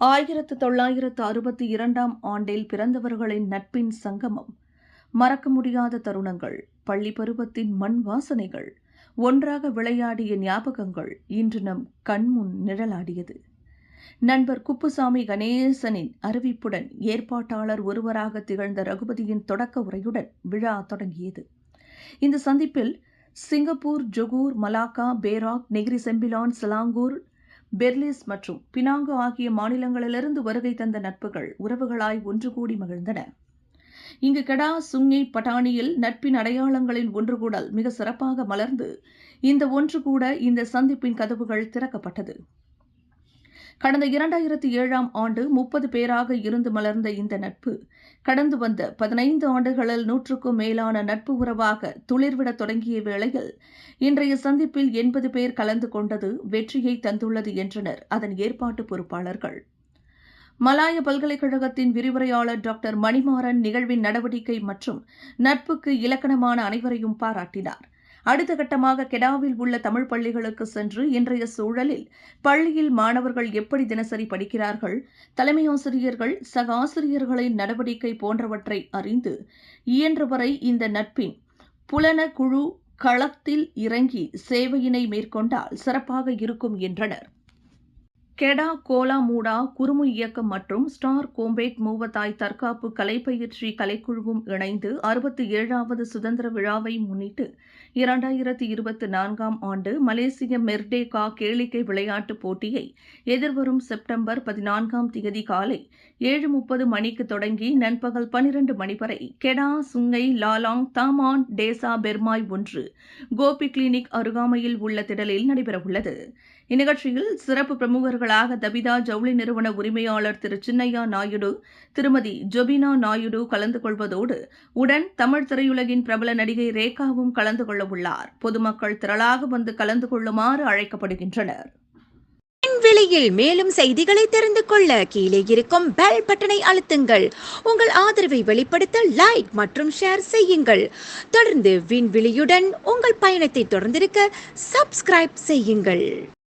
1962ஆம் ஆண்டில் பிறந்தவர்களின் நட்பின் சங்கமம். மறக்க முடியாத தருணங்கள், பள்ளி பருவத்தின் மண் வாசனைகள், ஒன்றாக விளையாடிய ஞாபகங்கள் இன்று நம் கண்முன் நிழலாடியது. நண்பர் குப்புசாமி கணேசனின் அறிவிப்புடன் ஏற்பாட்டாளர் ஒருவராக திகழ்ந்த ரகுபதியின் தொடக்க உரையுடன் விழா தொடங்கியது. இந்த சந்திப்பில் Singapore, Johor, Malacca, Perak, Negeri Sembilan, Selangor, Perlis மற்றும் பினாங்கு ஆகிய மாநிலங்களிலிருந்து வருகை தந்த நட்புகள் உறவுகளாய் ஒன்று கூடி மகிழ்ந்தன. இங்கு கெடா, சுங்கை, பட்டாணியில் நட்பின் அடையாளங்களின் ஒன்றுகூடல் மிக சிறப்பாக மலர்ந்து இந்த ஒன்று கூட இந்த சந்திப்பின் கதவுகள் திறக்கப்பட்டது. கடந்த 2007ஆம் ஆண்டு 30 பேராக இருந்து மலர்ந்த இந்த நட்பு கடந்து வந்த 15 ஆண்டுகளில் 100க்கும் மேலான நட்பு உறவாக துளிர்விடத் தொடங்கிய வேளையில் இன்றைய சந்திப்பில் 80 பேர் கலந்து கொண்டது வெற்றியை தந்துள்ளது என்றனர் அதன் ஏற்பாட்டு பொறுப்பாளர்கள். மலாய பல்கலைக்கழகத்தின் விரிவுரையாளர் டாக்டர் மணிமாறன் நிகழ்வின் நடவடிக்கை மற்றும் நட்புக்கு இலக்கணமான அனைவரையும் பாராட்டினார். அடுத்த கட்டமாக கெடாவில் உள்ள தமிழ் பள்ளிகளுக்கு சென்று இன்றைய சூழலில் பள்ளியில் மாணவர்கள் எப்படி தினசரி படிக்கிறார்கள், தலைமை ஆசிரியர்கள், சக ஆசிரியர்களின் நடவடிக்கை போன்றவற்றை அறிந்து இயன்றவரை இந்த நட்பின் புலன குழு களத்தில் இறங்கி சேவையினை மேற்கொண்டால் சிறப்பாக இருக்கும் என்றனர். கெடா, கோலாமூடா குறுமு இயக்கம் மற்றும் ஸ்டார் கோம்பேட் மூவத்தாய் தற்காப்பு கலைப்பயிற்சி கலைக்குழுவும் இணைந்து 67வது சுதந்திர விழாவை முன்னிட்டு 2024ஆம் ஆண்டு மலேசிய மெர்டேகா கேளிக்கை விளையாட்டுப் போட்டியை எதிர்வரும் செப்டம்பர் 14ஆம் தேதி காலை 7:30 மணிக்கு தொடங்கி நண்பகல் 12 மணி வரை கெடா, Sungai, Lalang, Taman, DESA, Permai 1 Gopi clinic அருகாமையில் உள்ள திடலில் நடைபெறவுள்ளது. இந்நிகழ்ச்சியில் சிறப்பு பிரமுகர்களாக தபிதா ஜவுளி நிறுவன உரிமையாளர் திரு சின்னையா நாயுடு, திருமதி ஜொபினா நாயுடு கலந்து கொள்வதோடு உடன் தமிழ் திரையுலகின் பிரபல நடிகை ரேகாவும் கலந்து கொள்ளவுள்ளார். பொதுமக்கள் திரளாக வந்து கலந்து கொள்ளுமாறு அழைக்கப்படுகின்றனர். விண்வெளியில் மேலும் செய்திகளை தெரிந்து கொள்ள கீழே இருக்கும் பெல் பட்டனை அழுத்துங்கள். உங்கள் ஆதரவை வெளிப்படுத்த லைக் மற்றும் ஷேர் செய்யுங்கள். தொடர்ந்து விண்வெளியுடன் உங்கள் பயணத்தை தொடர்ந்திருக்க சப்ஸ்கிரைப் செய்யுங்கள்.